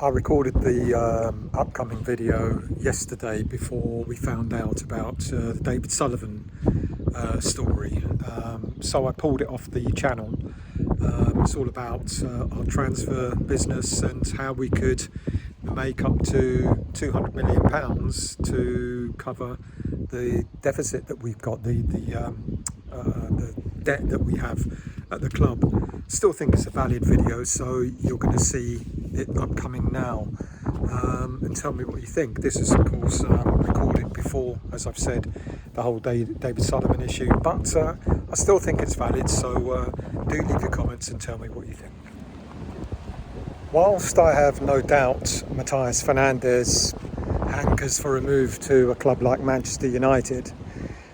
I recorded the upcoming video yesterday before we found out about the David Sullivan story. So I pulled it off the channel. It's all about our transfer business and how we could make up to £200 million to cover the deficit that we've got, the debt that we have at the club. Still think it's a valid video, so you're going to see it upcoming now, and tell me what you think. This is of course recorded before, as I've said, the whole David Sullivan issue, but I still think it's valid, so do leave your comments and tell me what you think. Whilst I have no doubt Matias Fernandez hankers for a move to a club like Manchester United,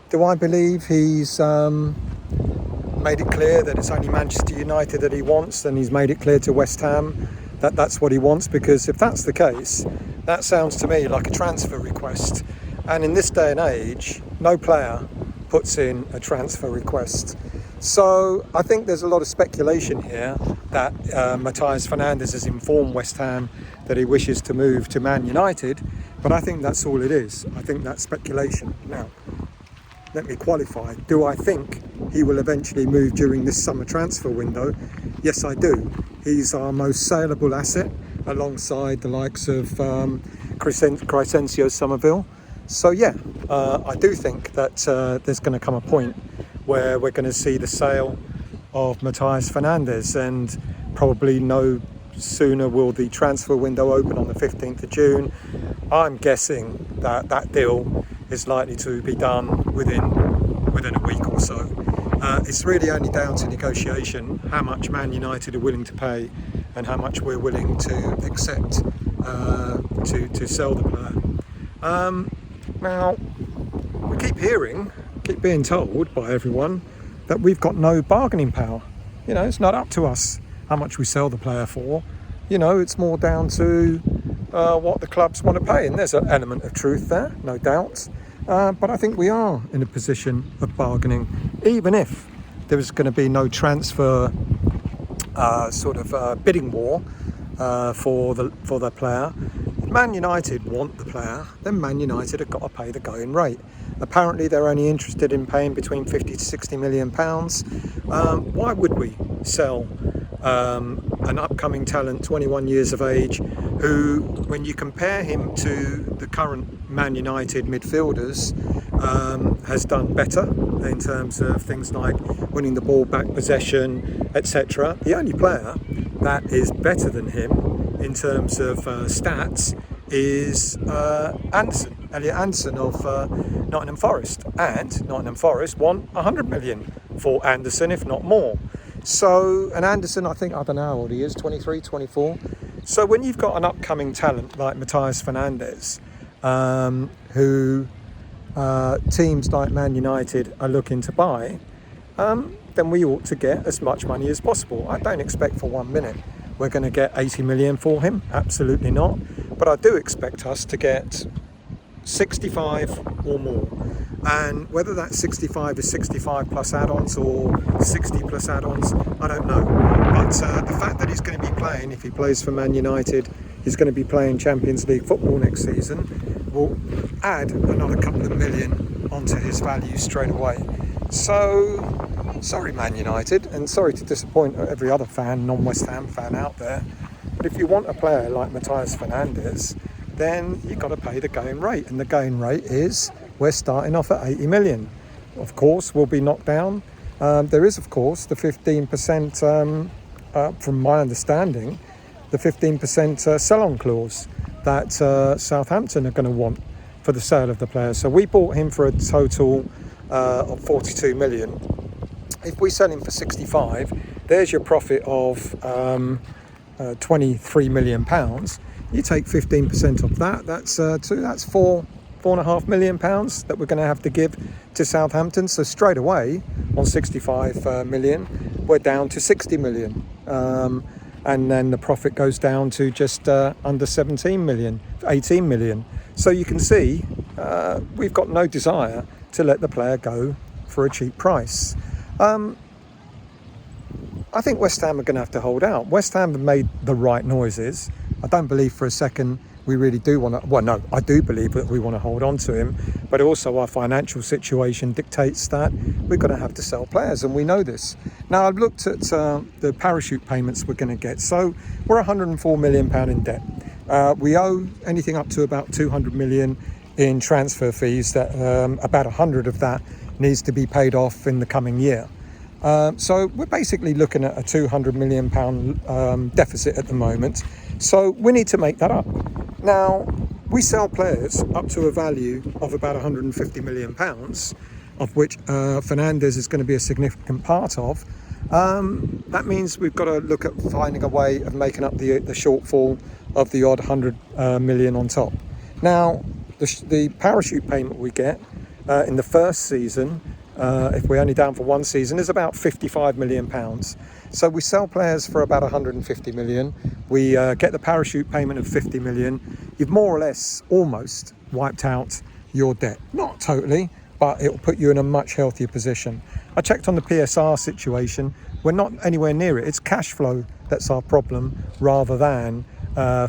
do I believe he's made it clear that it's only Manchester United that he wants, and he's made it clear to West Ham that that's what he wants? Because if that's the case, that sounds to me like a transfer request, and in this day and age no player puts in a transfer request. So I think there's a lot of speculation here that Matias Fernandes has informed West Ham that he wishes to move to Man United, but I think that's all it is. I think that's speculation. Now, let me qualify. Do I think he will eventually move during this summer transfer window? Yes, I do. He's our most saleable asset alongside the likes of Crescencio Somerville. So yeah, I do think that there's going to come a point where we're going to see the sale of Matias Fernandes, and probably no sooner will the transfer window open on the 15th of June. I'm guessing that that deal is likely to be done within a week or so. It's really only down to negotiation how much Man United are willing to pay and how much we're willing to accept to sell the player. Now, we keep being told by everyone that we've got no bargaining power. You know, it's not up to us how much we sell the player for. You know, it's more down to what the clubs want to pay, and there's an element of truth there, no doubt. But I think we are in a position of bargaining, even if there was going to be no transfer bidding war for the player. If Man United want the player, then Man United have got to pay the going rate. Apparently they're only interested in paying between 50 to 60 million pounds. Why would we sell an upcoming talent, 21 years of age, who, when you compare him to the current Man United midfielders, has done better in terms of things like winning the ball back, possession, etc. The only player that is better than him in terms of stats is Elliot Anderson of Nottingham Forest, and Nottingham Forest want 100 million for Anderson, if not more. So, and Anderson, I don't know how old he is, 23, 24. So when you've got an upcoming talent like Matias Fernandes, who teams like Man United are looking to buy, then we ought to get as much money as possible. I don't expect for 1 minute we're going to get 80 million for him, absolutely not. But I do expect us to get 65 or more. And whether that 65 is 65 plus add-ons or 60 plus add-ons, I don't know. But the fact that he's going to be playing, if he plays for Man United, he's going to be playing Champions League football next season, will add another couple of million onto his value straight away. So, sorry Man United, and sorry to disappoint every other fan, non-West Ham fan out there, but if you want a player like Matias Fernandes, then you've got to pay the going rate, and the going rate is we're starting off at 80 million. Of course, we'll be knocked down. There is, of course, the 15%, from my understanding, the 15% sell-on clause that Southampton are going to want for the sale of the player. So we bought him for a total of 42 million. If we sell him for 65, there's your profit of 23 million pounds. You take 15% of that, that's £4.5 million that we're going to have to give to Southampton. So straight away on 65 million, we're down to 60 million. And then the profit goes down to just under 17 million, 18 million. So you can see we've got no desire to let the player go for a cheap price. I think West Ham are going to have to hold out. West Ham have made the right noises I don't believe for a second we really do want to, well, no, I do believe that we want to hold on to him, but also our financial situation dictates that we're going to have to sell players, and we know this. Now, I've looked at the parachute payments we're going to get. So we're £104 million in debt. We owe anything up to about 200 million in transfer fees, that about 100 of that needs to be paid off in the coming year. So we're basically looking at a £200 million deficit at the moment. So we need to make that up. Now, we sell players up to a value of about £150 million, of which Fernandez is going to be a significant part of. That means we've got to look at finding a way of making up the shortfall of the odd 100 million on top. Now, the parachute payment we get in the first season, if we're only down for one season, is about £55 million. So we sell players for about 150 million. We get the parachute payment of 50 million. You've more or less almost wiped out your debt. Not totally, but it will put you in a much healthier position. I checked on the PSR situation. We're not anywhere near it. It's cash flow that's our problem rather than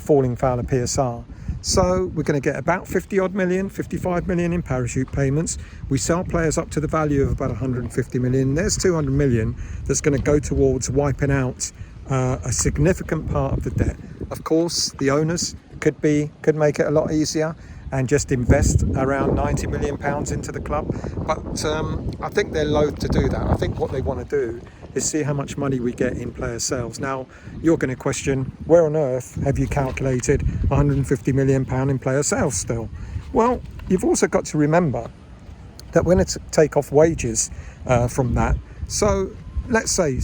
falling foul of PSR. So we're going to get about 50 odd million, 55 million in parachute payments. We sell players up to the value of about 150 million. There's 200 million that's going to go towards wiping out a significant part of the debt. Of course, the owners could make it a lot easier and just invest around 90 million pounds into the club. But I think they're loath to do that. I think what they want to do is see how much money we get in player sales. Now, you're going to question, where on earth have you calculated 150 million pound in player sales still? Well, you've also got to remember that we're going to take off wages from that. So let's say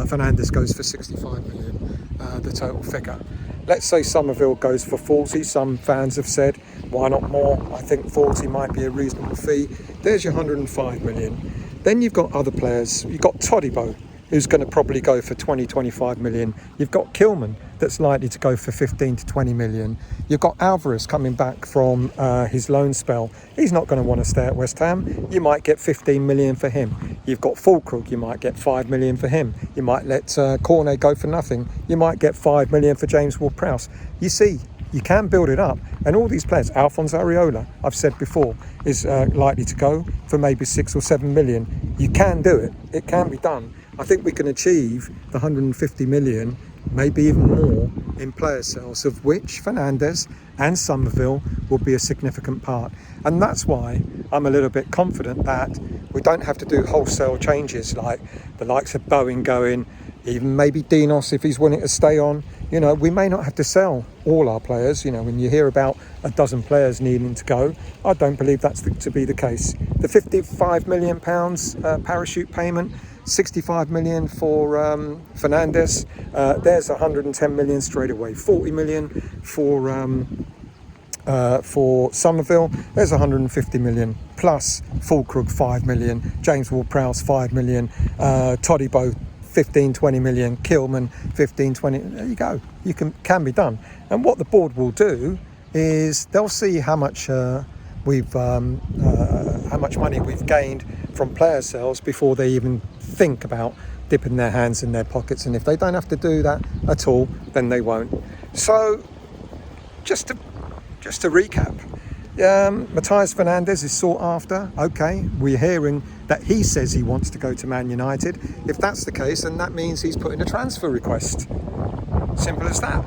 Fernandez goes for 65 million, the total figure. Let's say Somerville goes for 40. Some fans have said, why not more? I think 40 might be a reasonable fee. There's your 105 million. Then you've got other players. You've got Todibo, who's going to probably go for 20-25 million. You've got Kilman, that's likely to go for 15 to 20 million. You've got Alvarez coming back from his loan spell. He's not going to want to stay at West Ham. You might get 15 million for him. You've got Fulkrug, you might get 5 million for him. You might let Cornet go for nothing. You might get 5 million for James Ward-Prowse. You see, you can build it up. And all these players, Alphonse Areola, I've said before, is likely to go for maybe 6 or 7 million. You can do it. It can be done. I think we can achieve the 150 million, maybe even more, in player sales, of which Fernandez and Somerville will be a significant part. And that's why I'm a little bit confident that we don't have to do wholesale changes like the likes of Bowen going, even maybe Dinos if he's willing to stay on. You know, we may not have to sell all our players. You know, when you hear about a dozen players needing to go, I don't believe that's to be the case. The £55 million parachute payment, 65 million for Fernandez. There's 110 million straight away. 40 million for Somerville. There's 150 million plus Fulkrug 5 million, James Ward-Prowse 5 million, Todibo 15-20 million, Kilman 15-20. There you go. You can be done. And what the board will do is they'll see how much how much money we've gained from player sales before they even think about dipping their hands in their pockets. And if they don't have to do that at all, then they won't. So just to recap, Matias Fernandez is sought after. Okay, we're hearing that he says he wants to go to Man United. If that's the case, then that means he's put in a transfer request. Simple as that.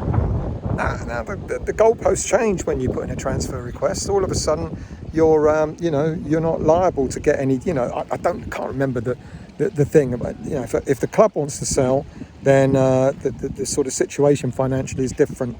Now the goalposts change when you put in a transfer request. All of a sudden, you're not liable to get any. I can't remember the thing about, if the club wants to sell, then the sort of situation financially is different.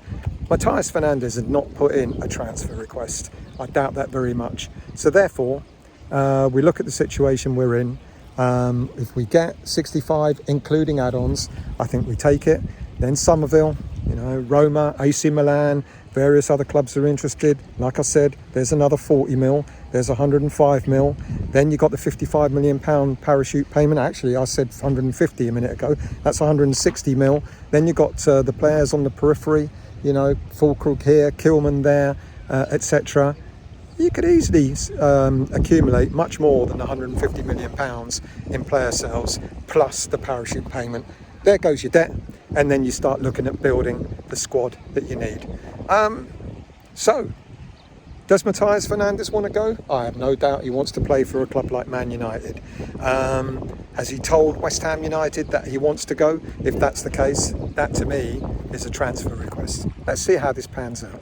Matias Fernandez had not put in a transfer request. I doubt that very much. So therefore, we look at the situation we're in. If we get 65, including add-ons, I think we take it. Then Somerville, Roma, AC Milan, various other clubs are interested. Like I said, there's another 40 mil. There's 105 mil. Then you got the 55 million pound parachute payment. Actually, I said 150 a minute ago. That's 160 mil. Then you got the players on the periphery. Fulkrug here, Kilman there, etc. You could easily accumulate much more than 150 million pounds in player sales plus the parachute payment. There goes your debt. and then you start looking at building the squad that you need. So, does Matias Fernandez want to go? I have no doubt he wants to play for a club like Man United. Has he told West Ham United that he wants to go? If that's the case, that to me is a transfer request. Let's see how this pans out.